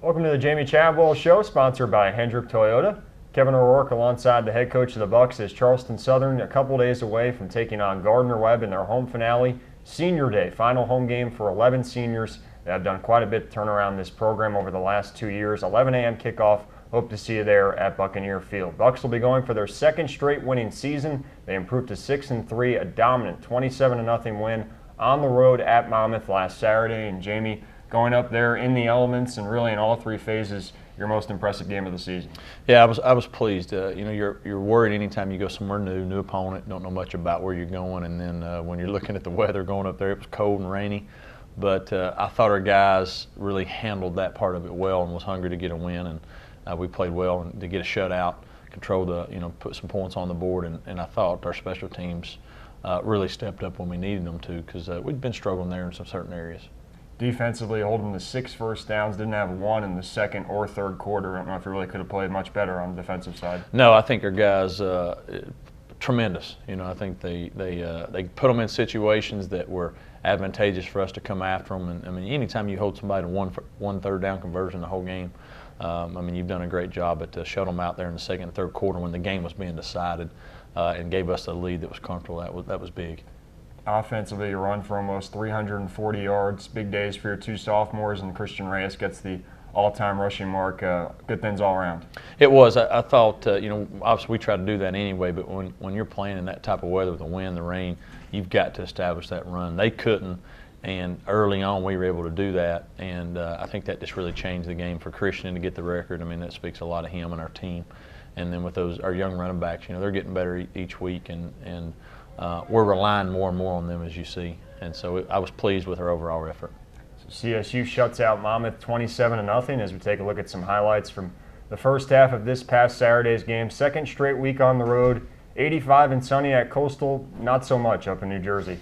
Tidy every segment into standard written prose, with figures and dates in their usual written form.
Welcome to the Jamey Chadwell Show, sponsored by Hendrick Toyota. Kevin O'Rourke alongside the head coach of the Bucks as Charleston Southern a couple days away from taking on Gardner-Webb in their home finale. Senior Day, final home game for 11 seniors that have done quite a bit to turn around this program over the last 2 years. 11 a.m. kickoff. Hope to see you there at Buccaneer Field. Bucks will be going for their second straight winning season. They improved to 6-3, a dominant 27-0 win on the road at Monmouth last Saturday. And Jamey, going up there in the elements and really in all three phases, your most impressive game of the season. Yeah, I was pleased. You're worried anytime you go somewhere new opponent, don't know much about where you're going, and then when you're looking at the weather going up there, it was cold and rainy. But I thought our guys really handled that part of it well and was hungry to get a win, and we played well and to get a shutout, control put some points on the board, and I thought our special teams really stepped up when we needed them to, because we'd been struggling there in some certain areas. Defensively, holding the 6 first downs, didn't have one in the second or third quarter. I don't know if you really could have played much better on the defensive side. No, I think our guys tremendous. I think they put them in situations that were advantageous for us to come after them. And I mean, anytime you hold somebody to one third down conversion the whole game, you've done a great job at shut them out there in the second and third quarter when the game was being decided, and gave us a lead that was comfortable. That was big. Offensively, you run for almost 340 yards. Big days for your two sophomores, and Christian Reyes gets the all-time rushing mark. Good things all around. It was. I thought, obviously we try to do that anyway, but when you're playing in that type of weather with the wind, the rain, you've got to establish that run. They couldn't, and early on we were able to do that, and I think that just really changed the game for Christian to get the record. I mean, that speaks a lot of him and our team. And then with our young running backs, they're getting better each week, and we're relying more and more on them, as you see. And so I was pleased with our overall effort. So CSU shuts out Monmouth 27-0 as we take a look at some highlights from the first half of this past Saturday's game. Second straight week on the road, 85 and sunny at Coastal, not so much up in New Jersey.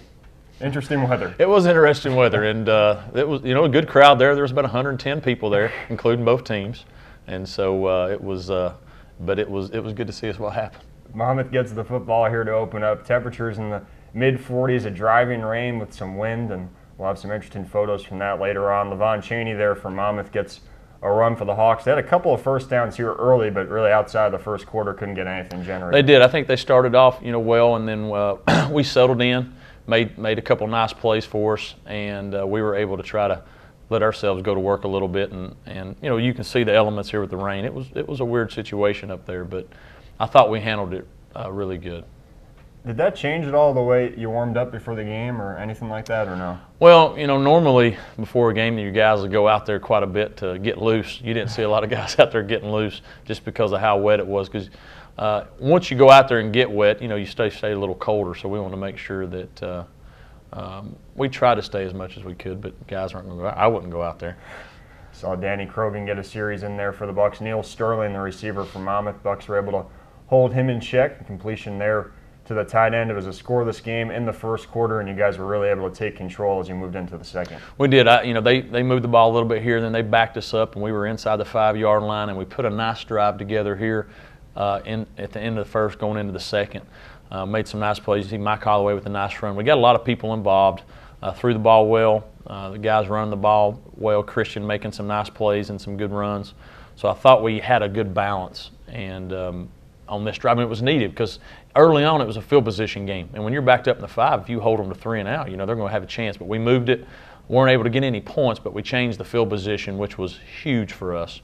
Interesting weather. It was interesting weather, and it was a good crowd there. There was about 110 people there, including both teams. And so it was good to see us what happened. Monmouth gets the football here to open up. Temperatures in the mid-40s, a driving rain with some wind, and we'll have some interesting photos from that later on. Levon Chaney there for Monmouth gets a run for the Hawks. They had a couple of first downs here early, but really outside of the first quarter couldn't get anything generated. They did. I think they started off well, and then we settled in, made a couple nice plays for us, and we were able to try to let ourselves go to work a little bit. And you can see the elements here with the rain. It was a weird situation up there, but I thought we handled it really good. Did that change at all the way you warmed up before the game or anything like that, or no? Well, normally before a game, you guys would go out there quite a bit to get loose. You didn't see a lot of guys out there getting loose just because of how wet it was. Because once you go out there and get wet, you stay a little colder. So we want to make sure that we try to stay as much as we could, but guys aren't going to go out. I wouldn't go out there. Saw Danny Krogan get a series in there for the Bucks. Neil Sterling, the receiver from Monmouth. Bucks were able to hold him in check. Completion there to the tight end. It was a scoreless game in the first quarter, and you guys were really able to take control as you moved into the second. We did. They moved the ball a little bit here, then they backed us up, and we were inside the 5-yard line, and we put a nice drive together here at the end of the first, going into the second. Made some nice plays. You see Mike Holloway with a nice run. We got a lot of people involved. Threw the ball well. The guys running the ball well. Christian making some nice plays and some good runs. So I thought we had a good balance. And on this drive, it was needed because early on it was a field position game. And when you're backed up in the 5, if you hold them to 3 and out, they're going to have a chance. But we moved it. Weren't able to get any points, but we changed the field position, which was huge for us.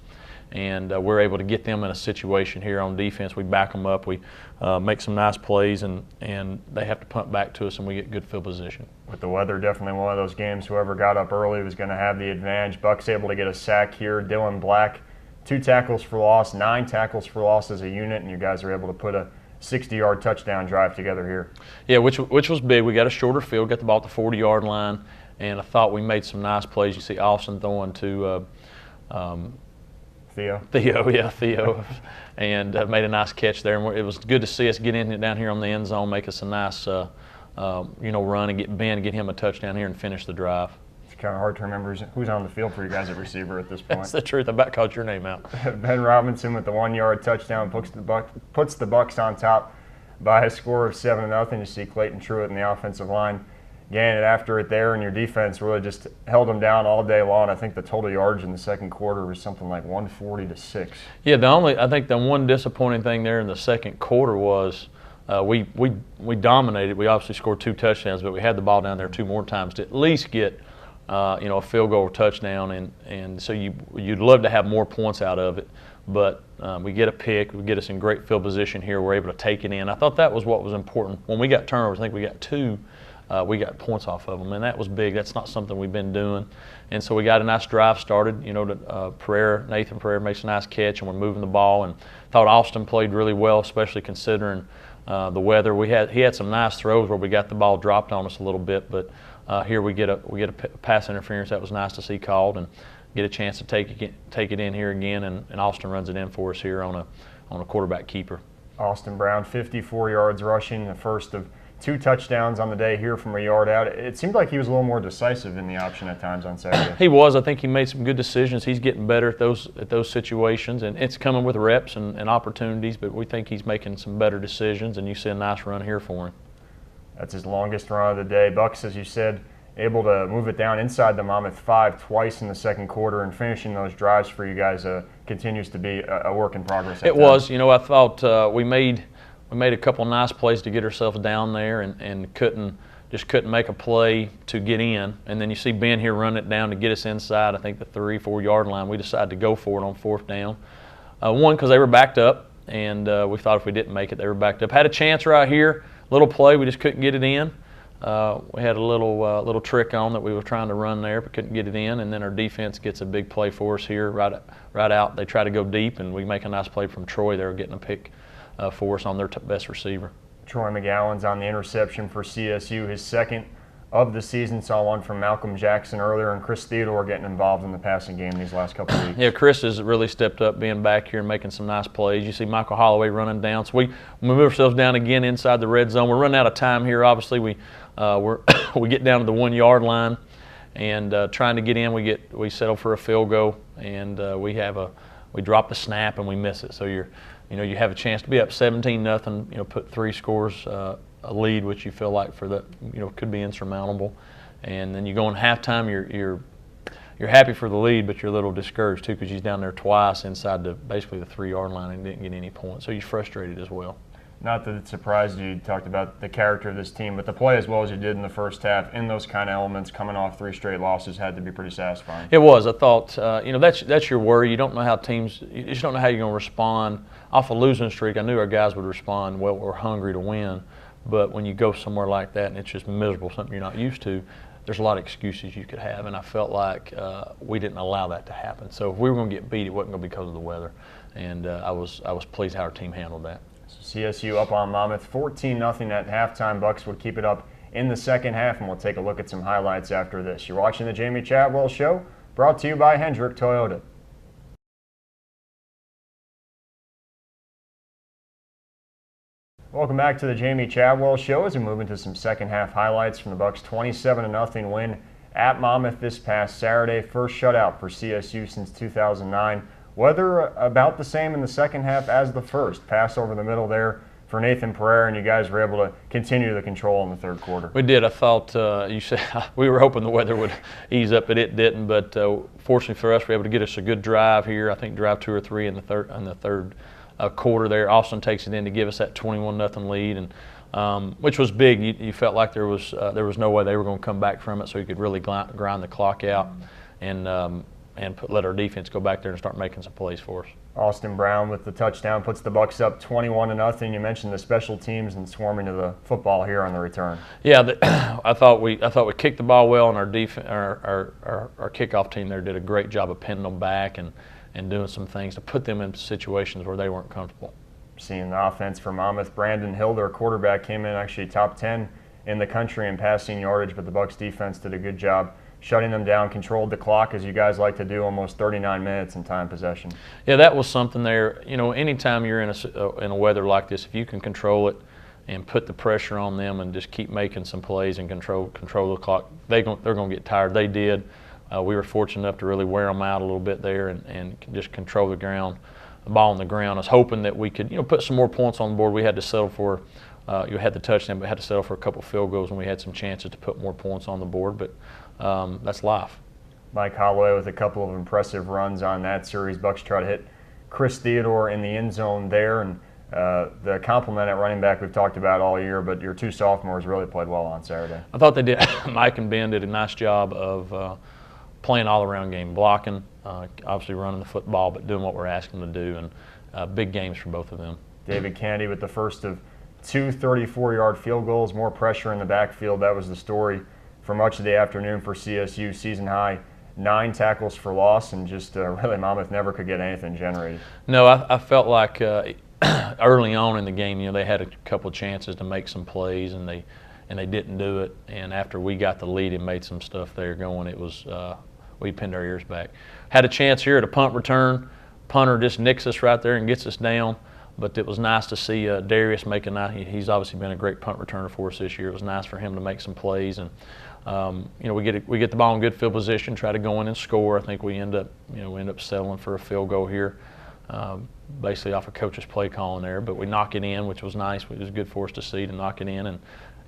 And we're able to get them in a situation here on defense. We back them up. We make some nice plays, and they have to punt back to us, and we get good field position. With the weather, definitely one of those games, whoever got up early was going to have the advantage. Bucks able to get a sack here. Dylan Black, 2 tackles for loss, 9 tackles for loss as a unit, and you guys are able to put a 60-yard touchdown drive together here. Yeah, which was big. We got a shorter field, got the ball at the 40-yard line, and I thought we made some nice plays. You see Austin throwing to Theo, and made a nice catch there. And it was good to see us get in down here on the end zone, make us a nice, run and get Ben, get him a touchdown here and finish the drive. It's kind of hard to remember who's on the field for you guys at receiver at this point. That's the truth. I about called your name out. Ben Robinson with the 1-yard touchdown puts the Bucks on top by a score of 7-0. You see Clayton Truitt in the offensive line getting it after it there, and your defense really just held them down all day long. I think the total yards in the second quarter was something like 140-6. Yeah, I think the one disappointing thing there in the second quarter was we dominated. We obviously scored 2 touchdowns, but we had the ball down there 2 more times to at least get a field goal or touchdown, and so you'd love to have more points out of it. But we get a pick, we get us in great field position here. We're able to take it in. I thought that was what was important. When we got turnovers, I think we got 2. We got points off of them, and that was big. That's not something we've been doing. And so we got a nice drive started. Nathan Pereira makes a nice catch, and we're moving the ball. And thought Austin played really well, especially considering the weather. He had some nice throws where we got the ball dropped on us a little bit, but here we get a pass interference that was nice to see called, and get a chance to take it in here again, and Austin runs it in for us here on a quarterback keeper. Austin Brown, 54 yards rushing, the first of 2 touchdowns on the day here from a yard out. It seemed like he was a little more decisive in the option at times on Saturday. He was. I think he made some good decisions. He's getting better at those situations, and it's coming with reps and opportunities, but we think he's making some better decisions, and you see a nice run here for him. That's his longest run of the day. Bucks, as you said, able to move it down inside the Monmouth 5 twice in the second quarter, and finishing those drives for you guys continues to be a work in progress. It was. I thought we made a couple nice plays to get ourselves down there, and couldn't make a play to get in. And then you see Ben here run it down to get us inside, I think the 3-4 yard line. We decided to go for it on 4th down. One, because they were backed up, and we thought if we didn't make it, they were backed up. Had a chance right here, little play, we just couldn't get it in. We had a little trick on that we were trying to run there, but couldn't get it in. And then our defense gets a big play for us here, right out. They try to go deep, and we make a nice play from Troy. They were getting a pick for us on their best receiver. Troy McGowan's on the interception for CSU, his second of the season. Saw one from Malcolm Jackson earlier, and Chris Theodore getting involved in the passing game these last couple of weeks. Yeah, Chris has really stepped up being back here and making some nice plays. You see Michael Holloway running down. So we move ourselves down again inside the red zone. We're running out of time here. Obviously, we get down to the 1 yard line, and trying to get in, we settle for a field goal, and we drop the snap and we miss it. So you have a chance to be up 17-0. Put 3 scores a lead, which you feel like could be insurmountable, and then you go in halftime. You're happy for the lead, but you're a little discouraged too, because he's down there twice inside basically the 3 yard line and didn't get any points. So you're frustrated as well. Not that it surprised you. You talked about the character of this team, but to play as well as you did in the first half in those kind of elements, coming off 3 straight losses, had to be pretty satisfying. It was. I thought, that's your worry. You don't know how you just don't know how you're going to respond. Off a losing streak, I knew our guys would respond well. We're hungry to win. But when you go somewhere like that and it's just miserable, something you're not used to, there's a lot of excuses you could have, and I felt like we didn't allow that to happen. So if we were going to get beat, it wasn't going to be because of the weather, and I was pleased how our team handled that. So CSU up on Monmouth 14-0 at halftime. Bucks would keep it up in the second half, and we'll take a look at some highlights after this. You're watching the Jamey Chadwell Show, brought to you by Hendrick Toyota. Welcome back to the Jamey Chadwell Show as we move into some second half highlights from the Bucks' 27-0 win at Monmouth this past Saturday. First shutout for CSU since 2009. Weather about the same in the second half as the first. Pass over the middle there for Nathan Pereira, and you guys were able to continue the control in the third quarter. We did. I thought you said we were hoping the weather would ease up, but it didn't. But fortunately for us, we were able to get us a good drive here. I think drive 2 or 3 in the third quarter there. Austin takes it in to give us that 21-0 lead, and which was big. You felt like there was no way they were going to come back from it, so you could really grind the clock out and let our defense go back there and start making some plays for us. Austin Brown with the touchdown puts the Bucks up 21-0. You mentioned the special teams and swarming to the football here on the return. Yeah, I thought we kicked the ball well, and our kickoff team there did a great job of pinning them back and doing some things to put them in situations where they weren't comfortable. Seeing the offense for Monmouth, Brandon Hill, their quarterback, came in actually top 10 in the country in passing yardage, but the Bucks defense did a good job shutting them down, controlled the clock, as you guys like to do, almost 39 minutes in time possession. Yeah, that was something there. Anytime you're in a weather like this, if you can control it and put the pressure on them and just keep making some plays and control the clock, they're going to get tired. They did. We were fortunate enough to really wear them out a little bit there and just control the ball on the ground. I was hoping that we could, put some more points on the board. We had to settle for you had the touchdown, but had to settle for a couple field goals when we had some chances to put more points on the board. But that's life. Mike Holloway with a couple of impressive runs on that series. Bucks try to hit Chris Theodore in the end zone there, and the compliment at running back we've talked about all year, but your two sophomores really played well on Saturday. I thought they did. Mike and Ben did a nice job of playing all-around game, blocking, obviously running the football, but doing what we're asking them to do, and big games for both of them. David Candy with the first of two 34-yard field goals, more pressure in the backfield. That was the story for much of the afternoon for CSU. Season high 9 tackles for loss, and just really Monmouth never could get anything generated. No, I felt like early on in the game, they had a couple of chances to make some plays, and they didn't do it. And after we got the lead and made some stuff there going, it was we pinned our ears back. Had a chance here at a punt return. Punter just nicks us right there and gets us down. But it was nice to see Darius make he's obviously been a great punt returner for us this year. It was nice for him to make some plays, and we get the ball in good field position, try to go in and score. I think we end up settling for a field goal here, basically off a coach's play calling there. But we knock it in, which was nice. It was good for us to see to knock it in, and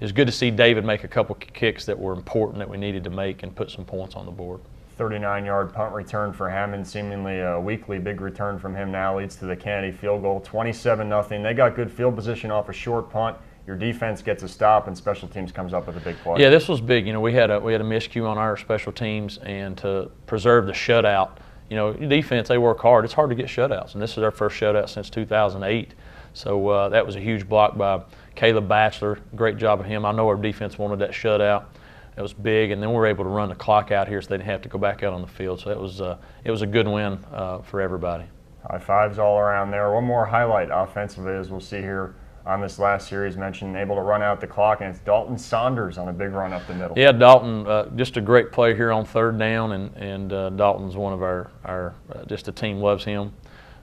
it was good to see David make a couple kicks that were important that we needed to make and put some points on the board. 39-yard punt return for Hammond, seemingly a weekly big return from him now, leads to the Kennedy field goal, 27-0. They got good field position off a short punt. Your defense gets a stop, and special teams comes up with a big play. Yeah, this was big. We had a miscue on our special teams, and to preserve the shutout, defense, they work hard. It's hard to get shutouts, and this is our first shutout since 2008. So that was a huge block by Caleb Batchelor. Great job of him. I know our defense wanted that shutout. It was big, and then we were able to run the clock out here so they didn't have to go back out on the field. So it was a good win for everybody. High fives all around there. One more highlight offensively, as we'll see here on this last series, mentioned able to run out the clock, and it's Dalton Saunders on a big run up the middle. Yeah, Dalton, just a great play here on third down, and Dalton's one of our just the team loves him,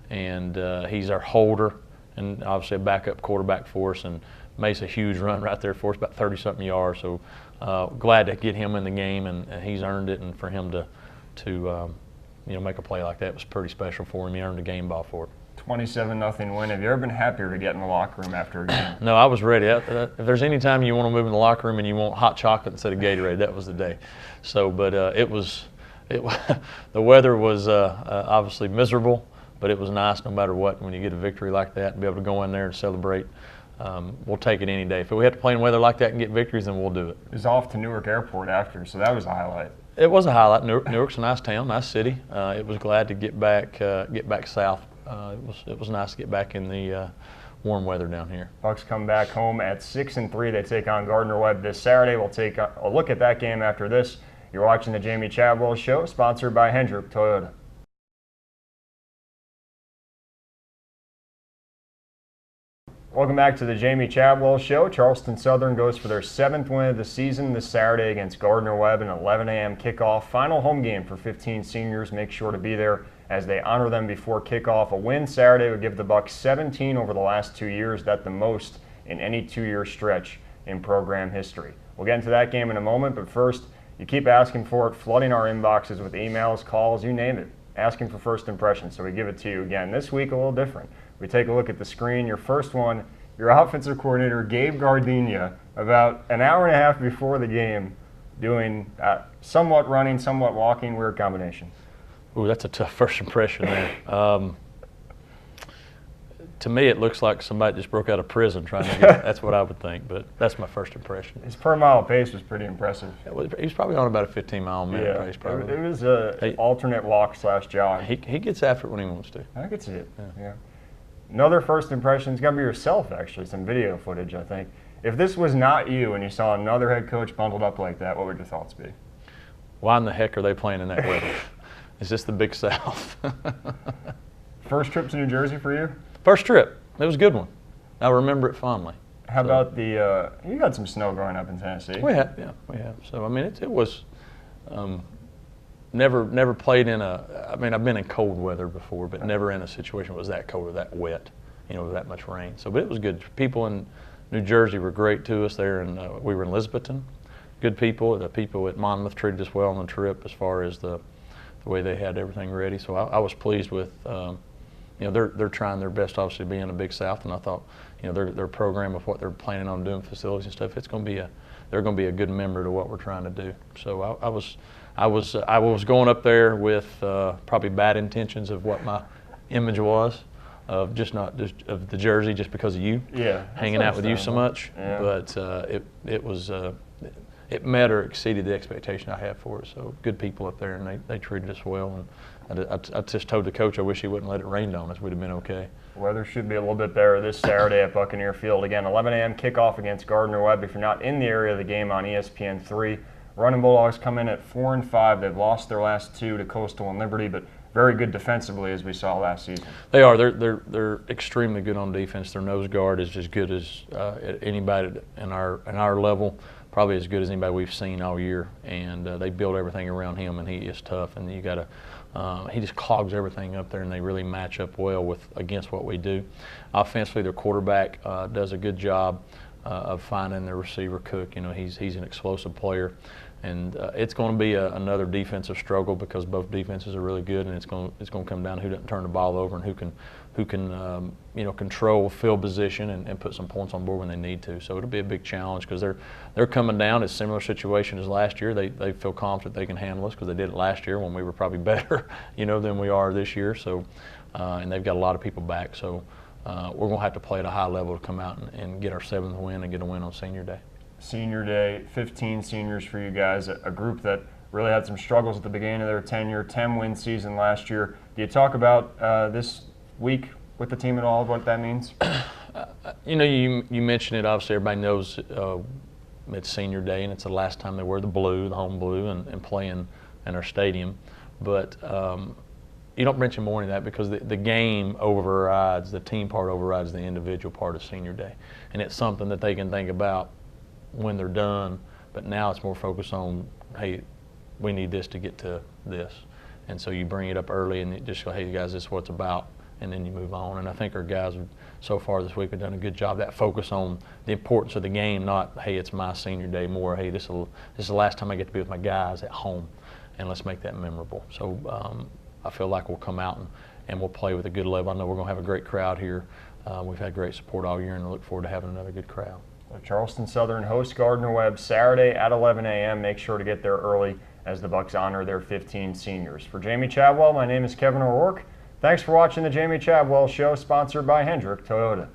and he's our holder, and obviously a backup quarterback for us, and makes a huge run right there for us, about 30-something yards. So glad to get him in the game, and he's earned it, and for him to make a play like that was pretty special for him. He earned a game ball for it. 27-0 win. Have you ever been happier to get in the locker room after a game? No, I was ready. If there's any time you want to move in the locker room and you want hot chocolate instead of Gatorade, that was the day. So, but the weather was obviously miserable, but it was nice no matter what when you get a victory like that and be able to go in there and celebrate. We'll take it any day. If we have to play in weather like that and get victories, then we'll do it. It was off to Newark Airport after, so that was a highlight. It was a highlight. Newark's a nice town, nice city. It was glad to get back south. It was nice to get back in the warm weather down here. Bucks come back home at 6-3. They take on Gardner-Webb this Saturday. We'll take a look at that game after this. You're watching the Jamey Chadwell Show, sponsored by Hendrick Toyota. Welcome back to the Jamey Chadwell Show. Charleston Southern goes for their 7th win of the season this Saturday against Gardner-Webb, an 11 a.m. kickoff. Final home game for 15 seniors. Make sure to be there as they honor them before kickoff. A win Saturday would give the Bucks 17 over the last 2 years. That's the most in any 2-year stretch in program history. We'll get into that game in a moment, but first, you keep asking for it, flooding our inboxes with emails, calls, you name it, asking for first impressions, so we give it to you again. This week, a little different. We take a look at the screen. Your first one, your offensive coordinator, Gabe Gardenia, about an hour and a half before the game, doing somewhat running, somewhat walking, weird combination. Ooh, that's a tough first impression there. To me, it looks like somebody just broke out of prison trying to get. That's what I would think, but that's my first impression. His per mile pace was pretty impressive. He's probably on about a 15-mile-a-minute pace. Probably. It was an alternate walk/jog. He gets after it when he wants to. I could see it. Yeah. Another first impression is going to be yourself, actually. Some video footage, I think. If this was not you and you saw another head coach bundled up like that, what would your thoughts be? Why in the heck are they playing in that weather? Is this the Big South? First trip to New Jersey for you? First trip. It was a good one. I remember it fondly. How about the you got some snow growing up in Tennessee? We have. So, I mean, it was never played in I've been in cold weather before, but never in a situation that was that cold or that wet, with that much rain. So, but it was good. People in New Jersey were great to us there, and we were in Elizabethton. Good people. The people at Monmouth treated us well on the trip as far as the way they had everything ready. So I was pleased with, they're trying their best, obviously, to be in the Big South, and I thought, their program of what they're planning on doing, facilities and stuff. They're going to be a good member to what we're trying to do. So I was going up there with probably bad intentions of what my image was, of of the jersey, just because of you, hanging out with you so much. Yeah. But it met or exceeded the expectation I had for it. So good people up there, and they treated us well. And I just told the coach I wish he wouldn't let it rain on us. We'd have been okay. Weather should be a little bit better this Saturday at Buccaneer Field. Again, 11 a.m. kickoff against Gardner-Webb. If you're not in the area of the game, on ESPN3. Running Bulldogs come in at 4-5. They've lost their last 2 to Coastal and Liberty, but very good defensively, as we saw last season. They are. They're extremely good on defense. Their nose guard is as good as anybody in our level, probably as good as anybody we've seen all year. And they build everything around him, and he is tough. And you got to. He just clogs everything up there, and they really match up well against what we do. Offensively, their quarterback does a good job of finding their receiver, Cook. He's an explosive player, and it's going to be another defensive struggle because both defenses are really good, and it's going to come down to who doesn't turn the ball over and who can control field position and put some points on board when they need to. So it'll be a big challenge because they're coming down. It's a similar situation as last year. They feel confident they can handle us because they did it last year when we were probably better, than we are this year. So and they've got a lot of people back. So we're going to have to play at a high level to come out and get our 7th win and get a win on Senior Day. Senior Day, 15 seniors for you guys, a group that really had some struggles at the beginning of their tenure, 10-win season last year. Do you talk about this week with the team at all, what that means? You mentioned it. Obviously, everybody knows it's Senior Day, and it's the last time they wear the blue, the home blue, and play in our stadium. But you don't mention more than that because the game overrides, the team part overrides the individual part of Senior Day. And it's something that they can think about when they're done, but now it's more focused on, hey, we need this to get to this. And so you bring it up early and you just go, hey, guys, this is what it's about, and then you move on. And I think our guys so far this week have done a good job. That focus on the importance of the game, not, hey, it's my Senior Day, more, hey, this is the last time I get to be with my guys at home, and let's make that memorable. So I feel like we'll come out and we'll play with a good level. I know we're going to have a great crowd here. We've had great support all year, and I look forward to having another good crowd. Charleston Southern hosts Gardner-Webb Saturday at 11 a.m. Make sure to get there early as the Bucs honor their 15 seniors. For Jamey Chadwell, my name is Kevin O'Rourke. Thanks for watching the Jamey Chadwell Show, sponsored by Hendrick Toyota.